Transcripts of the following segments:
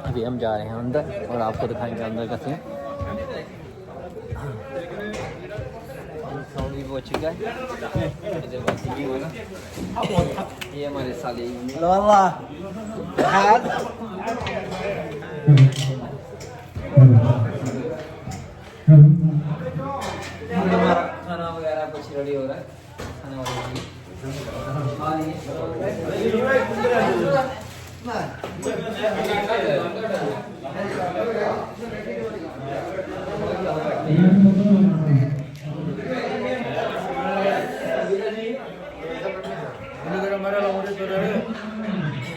अभी हम जा रहे हैं अंदर और आपको दिखाएंगे अंदर का सीन। साउंड भी बहुत अच्छा है। इधर बात नहीं होगा। ये हमारे साले हमारा खाना वगैरह कुछ रेडी हो रहा है। खाने वाले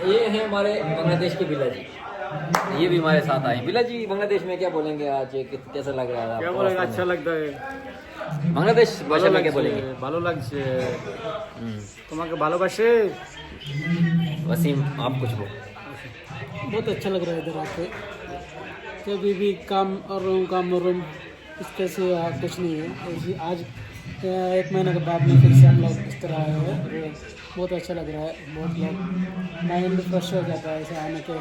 ये है हमारे बांग्लादेश के बिला जी। ये भी हमारे साथ आए। बिला जी बांग्लादेश में क्या बोलेंगे आज? कैसा लग रहा है? क्या बोलेगा? अच्छा लगता है। बांग्लादेश भाषा में क्या बोलेंगे? ভালো লাগছে। তোমাকে ভালোবাসে। वसीम आप कुछ बोलो। बहुत अच्छा लग रहा है इधर आके। कभी भी काम और रूम इसके से कुछ नहीं है। और आज 1 महीने के बाद में फिर से हम लोग इस तरह आए हैं। बहुत अच्छा लग रहा है। बहुत लोग माइंड भी फ्रेश हो जाता है ऐसे आने के।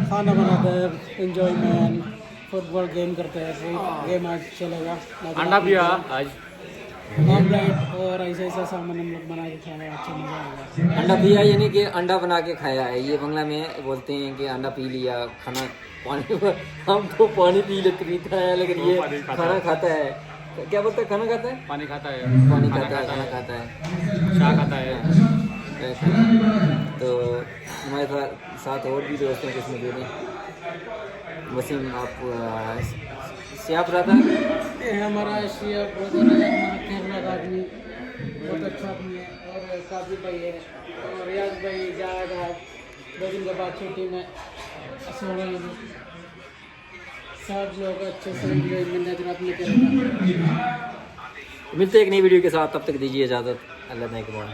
खाना बनाते हैं, एंजॉयमेंट, फुटबॉल गेम करते हैं। गेम आज चलेगा। अंडा पिया आज। ऑमलेट और ऐसा सामान हम लोग बना के खाया। अच्छा मज़ा आएगा। अंडा पिया यानी कि अंडा बना के खाया है। ये बांग्ला में बोलते हैं कि अंडा पी लिया। खाना पानी हम तो पानी पीता है लेकिन ये खाना खाता है। क्या बोलते हैं? खाना खाता है, पानी खाता है, पानी खाता है, खाना खाता है, चाय खाता है। तो हमारे साथ और भी दोस्त हैं किसमें जुड़े। वसीम आप सियाप रहा था। ये हमारा एशिया ब्रदर है, हमारा केरला का आदमी, बहुत अच्छा आदमी है। और काफी भाई है और रियाज भाई जाएगा 2 दिन के बाद छुट्टी में। सब लोग अच्छे से एंजॉयमेंट रात में करेंगे। मिलते हैं एक नई वीडियो के साथ। तब तक दीजिए इजाज़त। अल्लाह ने के बाद।